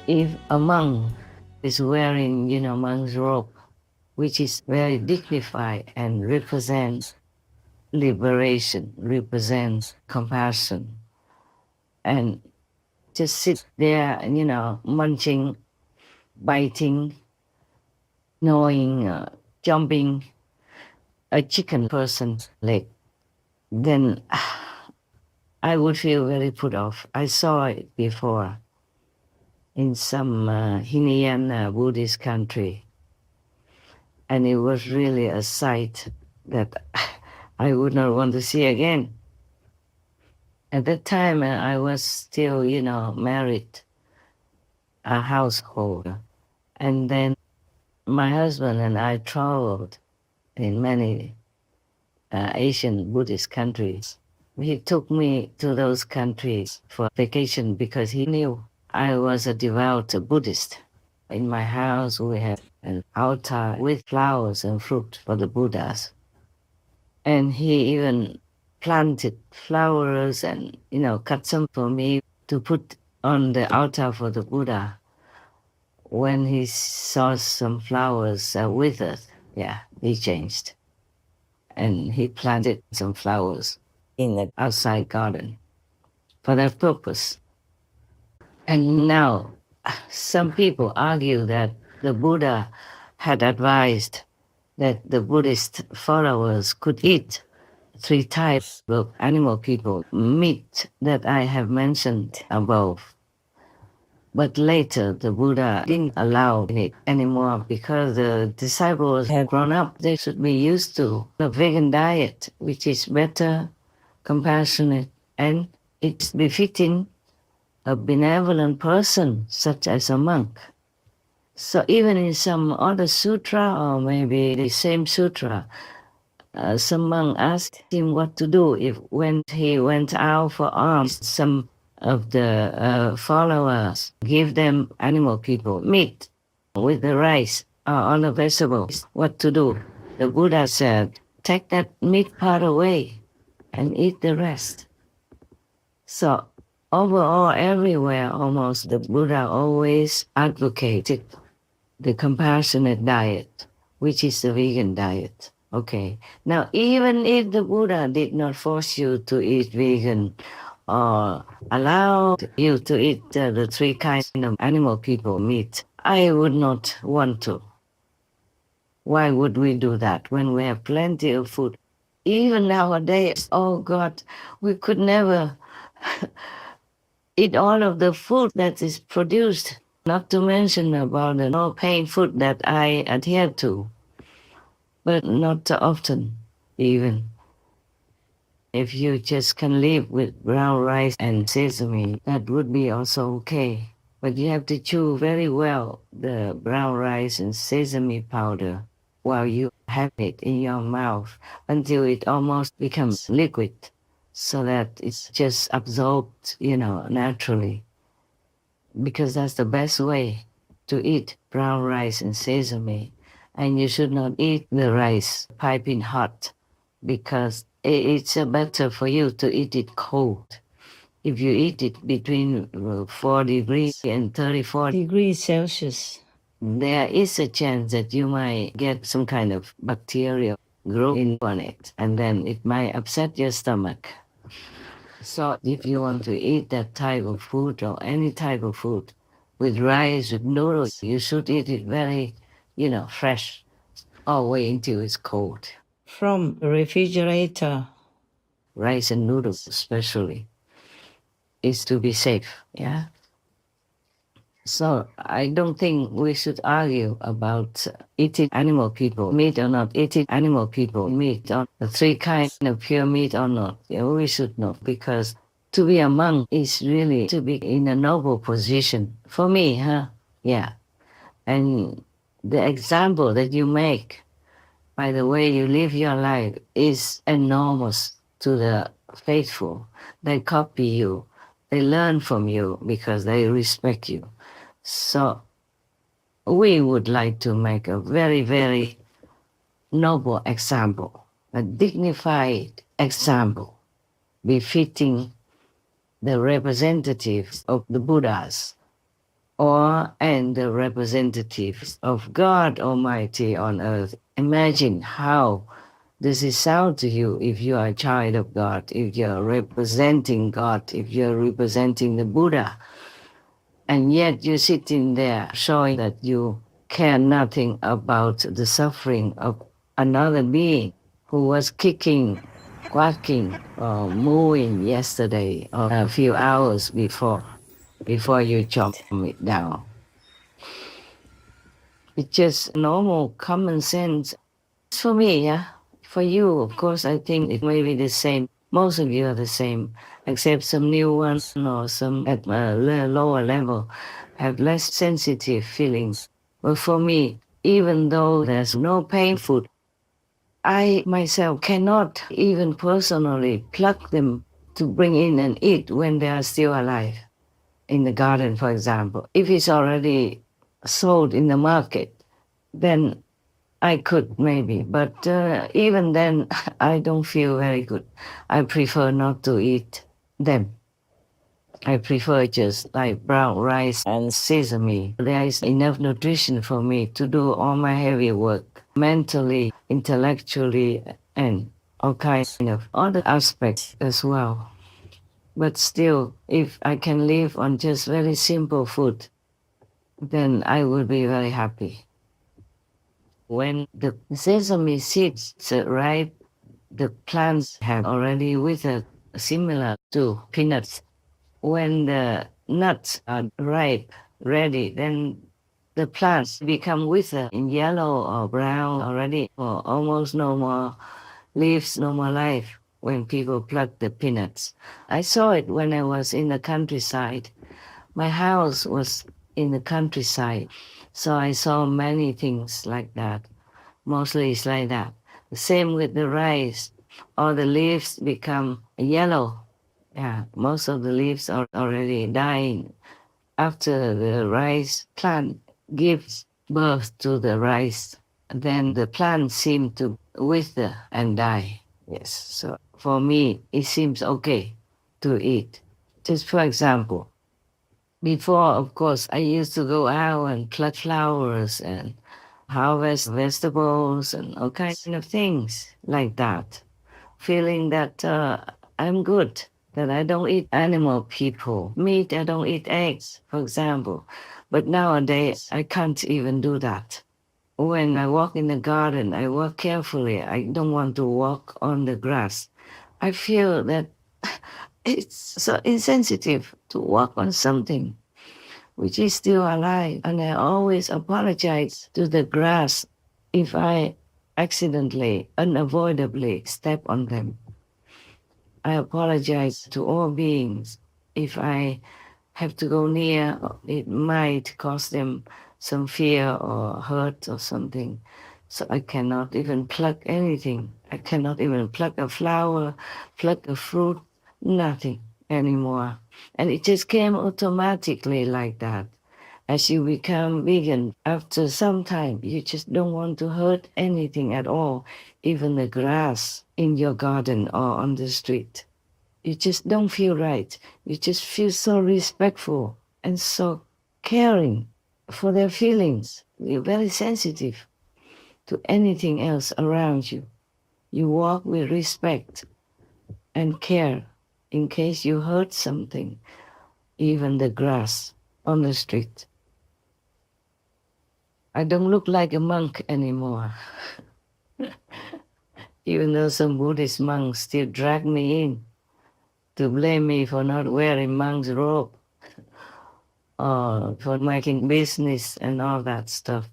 If a monk is wearing, monk's robe, which is very dignified and represents liberation, represents compassion, and just sit there, munching, biting, gnawing, jumping a chicken person's leg, then I would feel very put off. I saw it before in some Hinayana Buddhist country, and it was really a sight that I would not want to see again. At that time, I was still, married, a household. And then my husband and I traveled in many Asian Buddhist countries. He took me to those countries for vacation because he knew I was a devout Buddhist. In my house, we have an altar with flowers and fruit for the Buddhas. And he even planted flowers and, cut some for me to put on the altar for the Buddha. When he saw some flowers withered, he changed. And he planted some flowers in the outside garden for that purpose. And now, some people argue that the Buddha had advised that the Buddhist followers could eat 3 types of animal people, meat that I have mentioned above. But later, the Buddha didn't allow it anymore because the disciples had grown up. They should be used to the vegan diet, which is better, compassionate, and it's befitting a benevolent person, such as a monk. So even in some other sutra, or maybe the same sutra, some monk asked him what to do if when he went out for alms, some of the followers give them animal people meat with the rice or other vegetables. What to do? The Buddha said, take that meat part away and eat the rest. So overall, everywhere almost, the Buddha always advocated the compassionate diet, which is the vegan diet. Okay. Now, even if the Buddha did not force you to eat vegan or allow you to eat the 3 kinds of animal people meat, I would not want to. Why would we do that when we have plenty of food? Even nowadays, oh God, we could never eat all of the food that is produced, not to mention about the no-pain food that I adhere to, but not often even. If you just can live with brown rice and sesame, that would be also okay. But you have to chew very well the brown rice and sesame powder while you have it in your mouth until it almost becomes liquid so that it's just absorbed, naturally. Because that's the best way to eat brown rice and sesame. And you should not eat the rice piping hot because it's better for you to eat it cold. If you eat it between 4 degrees and 34 degrees Celsius, there is a chance that you might get some kind of bacteria growing on it, and then it might upset your stomach. So if you want to eat that type of food or any type of food with rice, with noodles, you should eat it very, fresh, or wait until it's cold. From the refrigerator, rice and noodles especially, is to be safe, yeah? So I don't think we should argue about eating animal people meat or not, eating animal people meat, or the 3 kinds of pure meat or not. Yeah, we should not, because to be a monk is really to be in a noble position. For me, huh? Yeah. And the example that you make by the way you live your life is enormous to the faithful. They copy you. They learn from you because they respect you. So we would like to make a very, very noble example, a dignified example, befitting the representatives of the Buddhas. and the representatives of God Almighty on earth. Imagine how this is sound to you if you are a child of God, if you're representing God, if you're representing the Buddha, and yet you're sitting there showing that you care nothing about the suffering of another being who was kicking, quacking, or mooing yesterday or a few hours before you chop it down. It's just normal common sense. For me, yeah. For you, of course, I think it may be the same. Most of you are the same, except some new ones or some at a lower level have less sensitive feelings. But for me, even though there's no pain food, I myself cannot even personally pluck them to bring in and eat when they are still alive. In the garden, for example. If it's already sold in the market, then I could maybe, but even then, I don't feel very good. I prefer not to eat them. I prefer just like brown rice and sesame. There is enough nutrition for me to do all my heavy work, mentally, intellectually, and all kinds of other aspects as well. But still, if I can live on just very simple food, then I will be very happy. When the sesame seeds are ripe, the plants have already withered, similar to peanuts. When the nuts are ripe, ready, then the plants become withered in yellow or brown already, or almost no more leaves, no more life when people pluck the peanuts. I saw it when I was in the countryside. My house was in the countryside, so I saw many things like that. Mostly it's like that. The same with the rice. All the leaves become yellow. Yeah, most of the leaves are already dying after the rice plant gives birth to the rice. Then the plant seems to wither and die. Yes, so for me, it seems okay to eat. Just for example, before, of course, I used to go out and pluck flowers and harvest vegetables and all kinds of things like that. Feeling that I'm good, that I don't eat animal people. Meat, I don't eat eggs, for example. But nowadays, I can't even do that. When I walk in the garden, I walk carefully. I don't want to walk on the grass. I feel that it's so insensitive to walk on something which is still alive. And I always apologize to the grass if I accidentally, unavoidably step on them. I apologize to all beings if I have to go near. It might cause them some fear or hurt or something. So I cannot even pluck anything. I cannot even pluck a flower, pluck a fruit, nothing anymore. And it just came automatically like that. As you become vegan, after some time, you just don't want to hurt anything at all, even the grass in your garden or on the street. You just don't feel right. You just feel so respectful and so caring for their feelings. You're very sensitive to anything else around you. You walk with respect and care in case you hurt something, even the grass on the street. I don't look like a monk anymore. Even though some Buddhist monks still drag me in to blame me for not wearing monk's robe or for making business and all that stuff.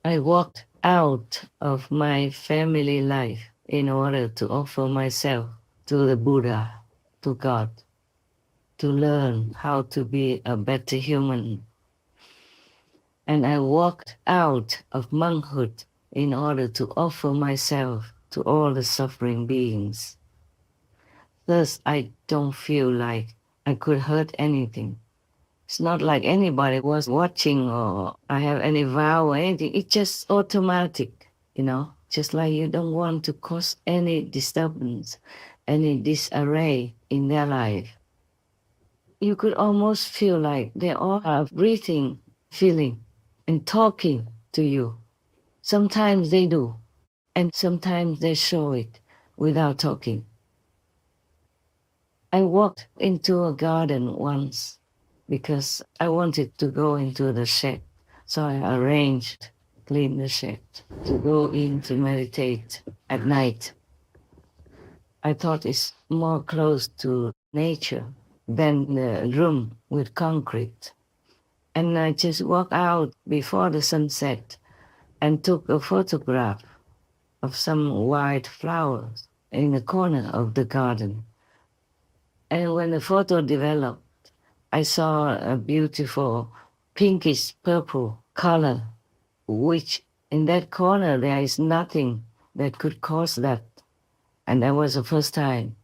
I walked out of my family life in order to offer myself to the Buddha, to God, to learn how to be a better human. And I walked out of monkhood in order to offer myself to all the suffering beings. Thus, I don't feel like I could hurt anything. It's not like anybody was watching or I have any vow or anything. It's just automatic, just like you don't want to cause any disturbance, any disarray in their life. You could almost feel like they all are breathing, feeling, and talking to you. Sometimes they do, and sometimes they show it without talking. I walked into a garden once because I wanted to go into the shed. So I arranged, clean the shed to go in to meditate at night. I thought it's more close to nature than the room with concrete. And I just walked out before the sunset and took a photograph of some white flowers in the corner of the garden. And when the photo developed, I saw a beautiful pinkish purple color, which in that corner there is nothing that could cause that. And that was the first time.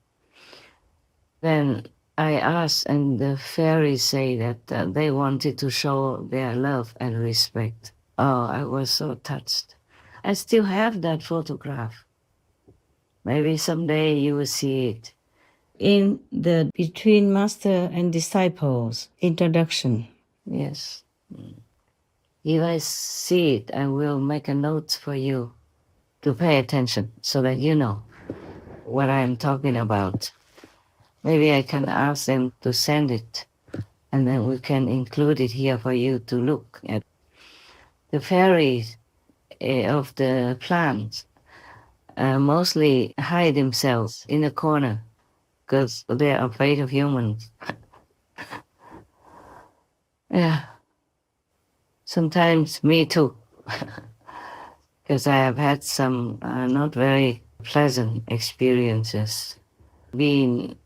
Then I asked, and the fairies say that they wanted to show their love and respect. Oh, I was so touched. I still have that photograph. Maybe someday you will see it. In the Between Master and Disciples introduction. Yes. If I see it, I will make a note for you to pay attention so that you know what I am talking about. Maybe I can ask them to send it, and then we can include it here for you to look at. The fairies of the plants mostly hide themselves in a corner because they are afraid of humans. Yeah. Sometimes me too, because I have had some not very pleasant experiences. Being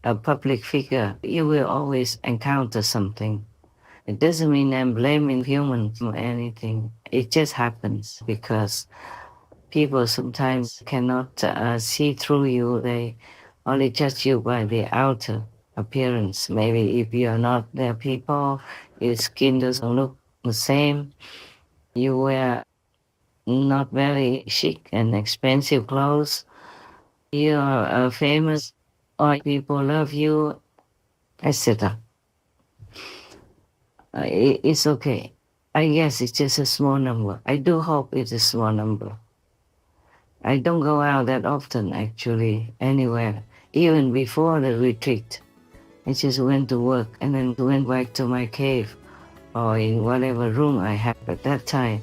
a public figure, you will always encounter something. It doesn't mean I'm blaming humans or anything. It just happens because people sometimes cannot see through you. They only judge you by the outer appearance. Maybe if you are not their people, your skin doesn't look the same. You wear not very chic and expensive clothes. You are famous, or people love you, etc. It's okay. I guess it's just a small number. I do hope it's a small number. I don't go out that often, actually, anywhere, even before the retreat. I just went to work and then went back to my cave or in whatever room I had at that time.